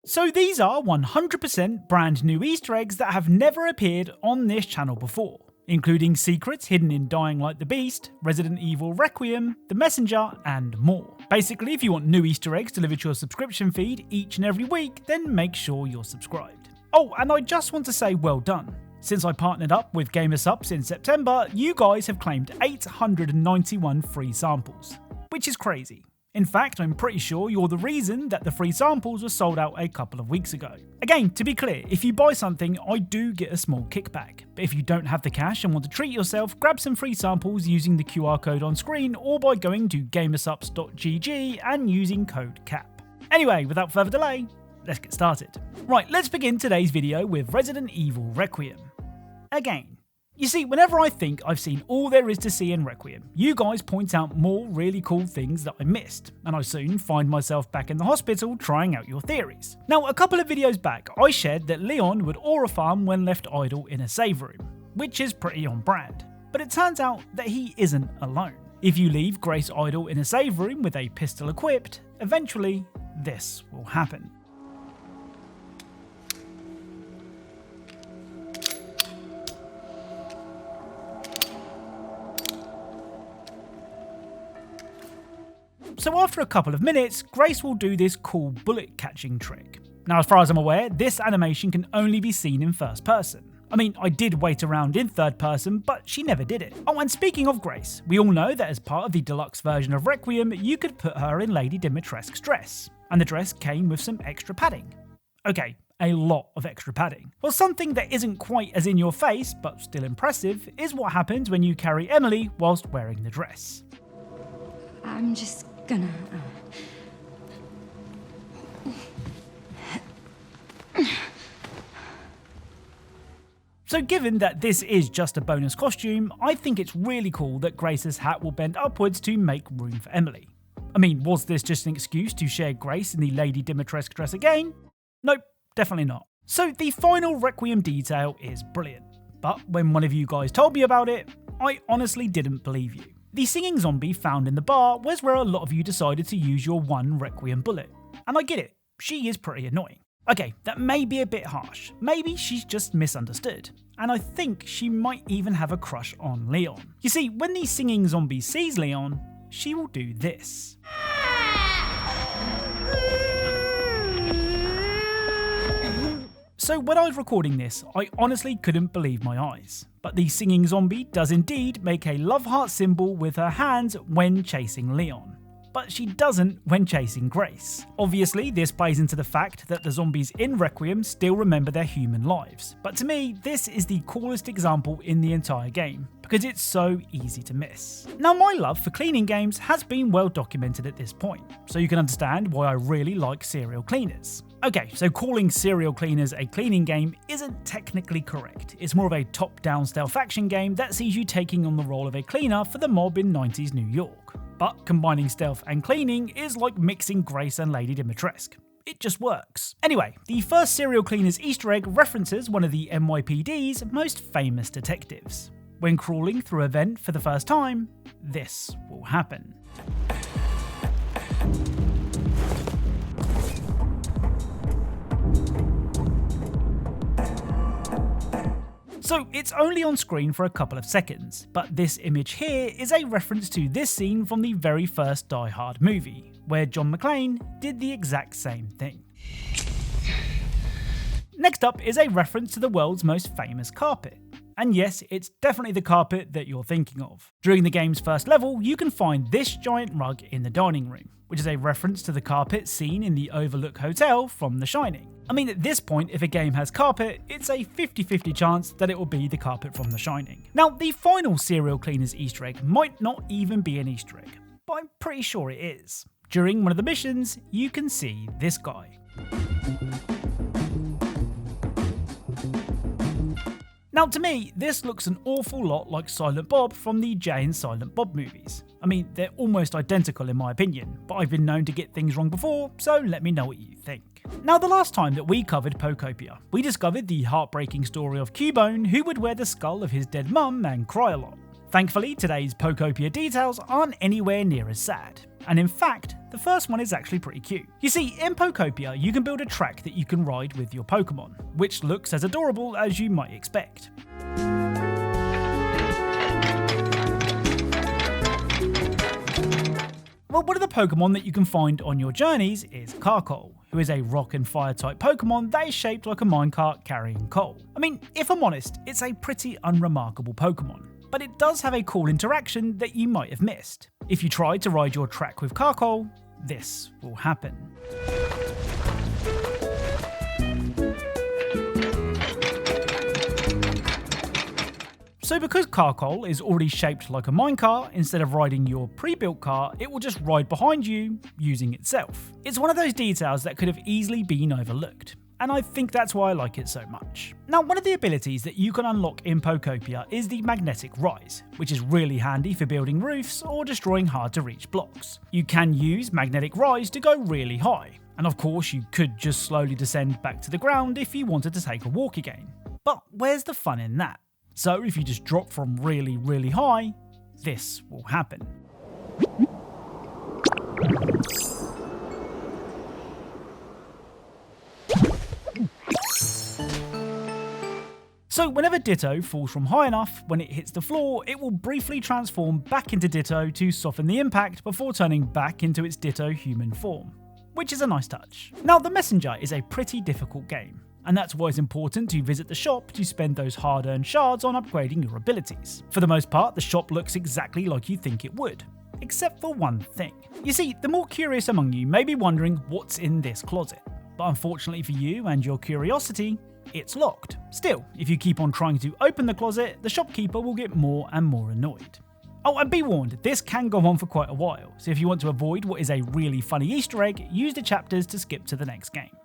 So these are 100% brand new Easter eggs that have never appeared on this channel before, including secrets hidden in Dying Like the Beast, Resident Evil Requiem, The Messenger, and more. Basically, if you want new Easter eggs delivered to your subscription feed each and every week, then make sure you're subscribed. Oh, and I just want to say well done. Since I partnered up with GamerSupps in September, you guys have claimed 891 free samples, which is crazy. In fact, I'm pretty sure you're the reason that the free samples were sold out a couple of weeks ago. Again, to be clear, if you buy something, I do get a small kickback. But if you don't have the cash and want to treat yourself, grab some free samples using the QR code on screen or by going to gamersupps.gg and using code CAP. Anyway, without further delay, let's get started. Right, let's begin today's video with Resident Evil Requiem. Again. You see, whenever I think I've seen all there is to see in Requiem, you guys point out more really cool things that I missed, and I soon find myself back in the hospital trying out your theories. Now, a couple of videos back, I shared that Leon would aura farm when left idle in a save room, which is pretty on brand. But it turns out that he isn't alone. If you leave Grace idle in a save room with a pistol equipped, eventually this will happen. So after a couple of minutes, Grace will do this cool bullet catching trick. Now, as far as I'm aware, this animation can only be seen in first person. I mean, I did wait around in third person, but she never did it. Oh, and speaking of Grace, we all know that as part of the deluxe version of Requiem, you could put her in Lady Dimitrescu's dress, and the dress came with some extra padding. Okay, a lot of extra padding. Well, something that isn't quite as in your face, but still impressive, is what happens when you carry Emily whilst wearing the dress. I'm just gonna... So given that this is just a bonus costume, I think it's really cool that Grace's hat will bend upwards to make room for Emily. I mean, was this just an excuse to share Grace in the Lady Dimitrescu dress again? Nope, definitely not. So the final Requiem detail is brilliant, but when one of you guys told me about it, I honestly didn't believe you. The singing zombie found in the bar was where a lot of you decided to use your one Requiem bullet. And I get it, she is pretty annoying. Okay, that may be a bit harsh. Maybe she's just misunderstood. And I think she might even have a crush on Leon. You see, when the singing zombie sees Leon, she will do this. So when I was recording this, I honestly couldn't believe my eyes. But the singing zombie does indeed make a love heart symbol with her hands when chasing Leon. But she doesn't when chasing Grace. Obviously, this plays into the fact that the zombies in Requiem still remember their human lives. But to me, this is the coolest example in the entire game, because it's so easy to miss. Now, my love for cleaning games has been well documented at this point, so you can understand why I really like serial cleaners. Okay, so calling Serial Cleaners a cleaning game isn't technically correct. It's more of a top-down stealth action game that sees you taking on the role of a cleaner for the mob in 90s New York. But combining stealth and cleaning is like mixing Grace and Lady Dimitrescu. It just works. Anyway, the first Serial Cleaners Easter egg references one of the NYPD's most famous detectives. When crawling through a vent for the first time, this will happen. So it's only on screen for a couple of seconds, but this image here is a reference to this scene from the very first Die Hard movie, where John McClane did the exact same thing. Next up is a reference to the world's most famous carpet. And yes, it's definitely the carpet that you're thinking of. During the game's first level, you can find this giant rug in the dining room, which is a reference to the carpet seen in the Overlook Hotel from The Shining. I mean, at this point, if a game has carpet, it's a 50-50 chance that it will be the carpet from The Shining. Now, the final Serial Cleaners Easter egg might not even be an Easter egg, but I'm pretty sure it is. During one of the missions, you can see this guy. Now, to me, this looks an awful lot like Silent Bob from the Jay and Silent Bob movies. I mean, they're almost identical in my opinion, but I've been known to get things wrong before, so let me know what you think. Now, the last time that we covered Pokopia, we discovered the heartbreaking story of Cubone, who would wear the skull of his dead mum and cry a lot. Thankfully, today's Pokopia details aren't anywhere near as sad. And in fact, the first one is actually pretty cute. You see, in Pokopia, you can build a track that you can ride with your Pokemon, which looks as adorable as you might expect. Well, one of the Pokemon that you can find on your journeys is Carkol, who is a rock and fire type Pokemon that is shaped like a minecart carrying coal. I mean, if I'm honest, it's a pretty unremarkable Pokemon, but it does have a cool interaction that you might have missed. If you try to ride your track with Carkol, this will happen. So because Carkol is already shaped like a minecart, instead of riding your pre-built car, it will just ride behind you using itself. It's one of those details that could have easily been overlooked, and I think that's why I like it so much. Now, one of the abilities that you can unlock in Pokopia is the Magnetic Rise, which is really handy for building roofs or destroying hard to reach blocks. You can use Magnetic Rise to go really high, and of course you could just slowly descend back to the ground if you wanted to take a walk again. But where's the fun in that? So if you just drop from really, really high, this will happen. So whenever Ditto falls from high enough, when it hits the floor, it will briefly transform back into Ditto to soften the impact before turning back into its Ditto human form, which is a nice touch. Now, the Messenger is a pretty difficult game, and that's why it's important to visit the shop to spend those hard-earned shards on upgrading your abilities. For the most part, the shop looks exactly like you think it would, except for one thing. You see, the more curious among you may be wondering what's in this closet, but unfortunately for you and your curiosity, it's locked. Still, if you keep on trying to open the closet, the shopkeeper will get more and more annoyed. Oh, and be warned, this can go on for quite a while, so if you want to avoid what is a really funny Easter egg, use the chapters to skip to the next game.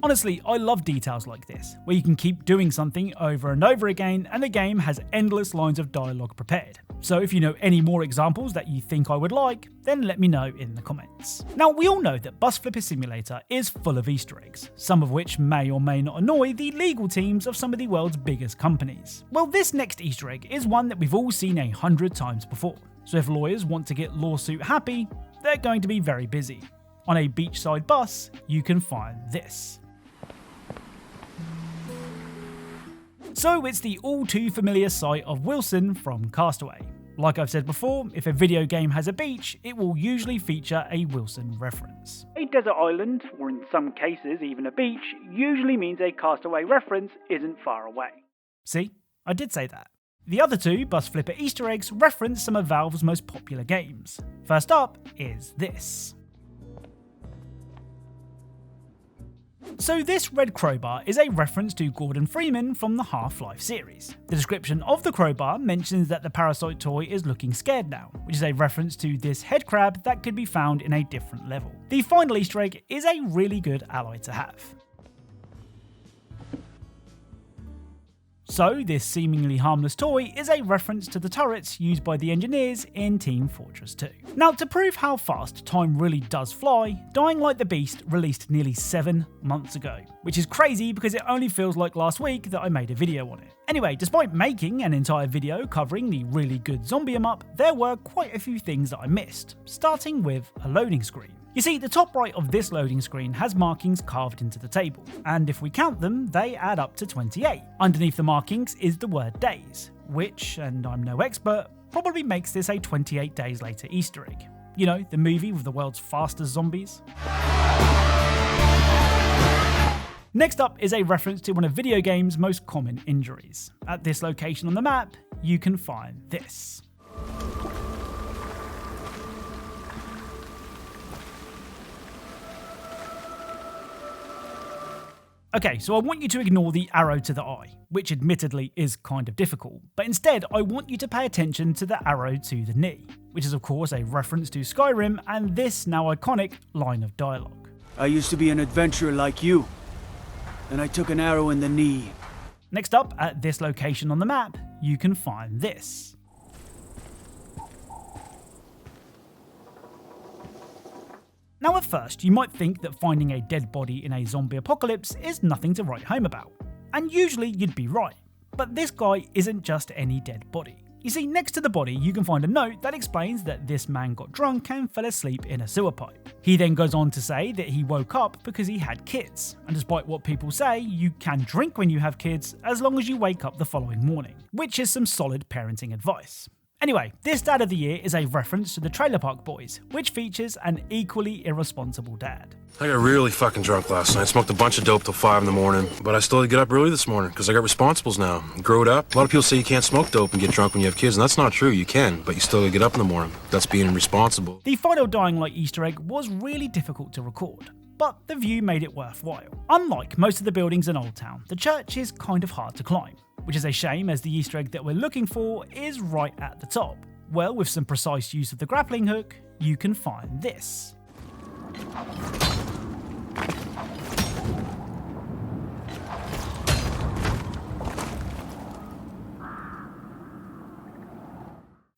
Honestly, I love details like this, where you can keep doing something over and over again and the game has endless lines of dialogue prepared. So if you know any more examples that you think I would like, then let me know in the comments. Now, we all know that Bus Flipper Simulator is full of Easter eggs, some of which may or may not annoy the legal teams of some of the world's biggest companies. Well, this next Easter egg is one that we've all seen 100 times before, so if lawyers want to get lawsuit happy, they're going to be very busy. On a beachside bus, you can find this. So it's the all too familiar sight of Wilson from Castaway. Like I've said before, if a video game has a beach, it will usually feature a Wilson reference. A desert island, or in some cases even a beach, usually means a Castaway reference isn't far away. See, I did say that. The other two Bus Flipper Easter eggs reference some of Valve's most popular games. First up is this. So this red crowbar is a reference to Gordon Freeman from the Half-Life series. The description of the crowbar mentions that the parasite toy is looking scared now, which is a reference to this head crab that could be found in a different level. The final Easter egg is a really good ally to have. So this seemingly harmless toy is a reference to the turrets used by the engineers in Team Fortress 2. Now, to prove how fast time really does fly, Dying Light the Beast released nearly 7 months ago, which is crazy because it only feels like last week that I made a video on it. Anyway, despite making an entire video covering the really good zombie em up, there were quite a few things that I missed, starting with a loading screen. You see, the top right of this loading screen has markings carved into the table, and if we count them, they add up to 28. Underneath the markings is the word days, which, and I'm no expert, probably makes this a 28 days later Easter egg. You know, the movie with the world's fastest zombies. Next up is a reference to one of video games' most common injuries. At this location on the map, you can find this. Okay, so I want you to ignore the arrow to the eye, which admittedly is kind of difficult, but instead I want you to pay attention to the arrow to the knee, which is of course a reference to Skyrim and this now iconic line of dialogue. I used to be an adventurer like you, and I took an arrow in the knee. Next up, at this location on the map, you can find this. Now at first, you might think that finding a dead body in a zombie apocalypse is nothing to write home about. And usually you'd be right. But this guy isn't just any dead body. You see, next to the body you can find a note that explains that this man got drunk and fell asleep in a sewer pipe. He then goes on to say that he woke up because he had kids, and despite what people say, you can drink when you have kids as long as you wake up the following morning, which is some solid parenting advice. Anyway, this dad of the year is a reference to the Trailer Park Boys, which features an equally irresponsible dad. I got really fucking drunk last night, smoked a bunch of dope till 5 in the morning, but I still had to get up early this morning because I got responsibles now. Growed up. A lot of people say you can't smoke dope and get drunk when you have kids, and that's not true. You can, but you still gotta get up in the morning. That's being responsible. The final Dying Light Easter egg was really difficult to record, but the view made it worthwhile. Unlike most of the buildings in Old Town, the church is kind of hard to climb, which is a shame as the Easter egg that we're looking for is right at the top. Well, with some precise use of the grappling hook, you can find this.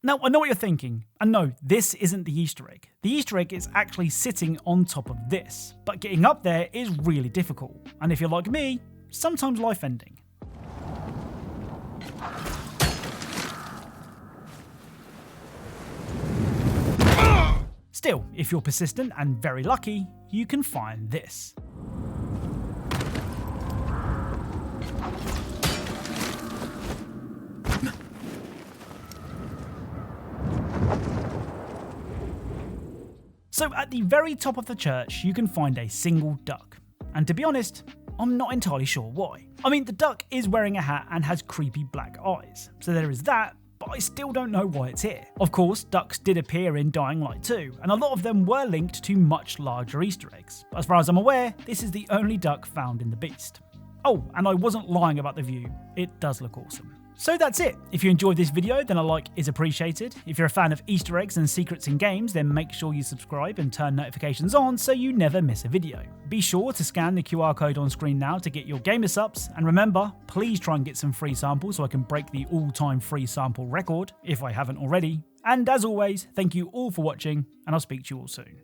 Now, I know what you're thinking, and no, this isn't the Easter egg. The Easter egg is actually sitting on top of this, but getting up there is really difficult, and if you're like me, sometimes life-ending. Still, if you're persistent and very lucky, you can find this. So at the very top of the church, you can find a single duck. And to be honest, I'm not entirely sure why. I mean, the duck is wearing a hat and has creepy black eyes, so there is that, but I still don't know why it's here. Of course, ducks did appear in Dying Light 2, and a lot of them were linked to much larger Easter eggs. But as far as I'm aware, this is the only duck found in the Beast. Oh, and I wasn't lying about the view, it does look awesome. So that's it. If you enjoyed this video, then a like is appreciated. If you're a fan of Easter eggs and secrets in games, then make sure you subscribe and turn notifications on so you never miss a video. Be sure to scan the QR code on screen now to get your gamer subs, and remember, please try and get some free samples so I can break the all-time free sample record, if I haven't already. And as always, thank you all for watching, and I'll speak to you all soon.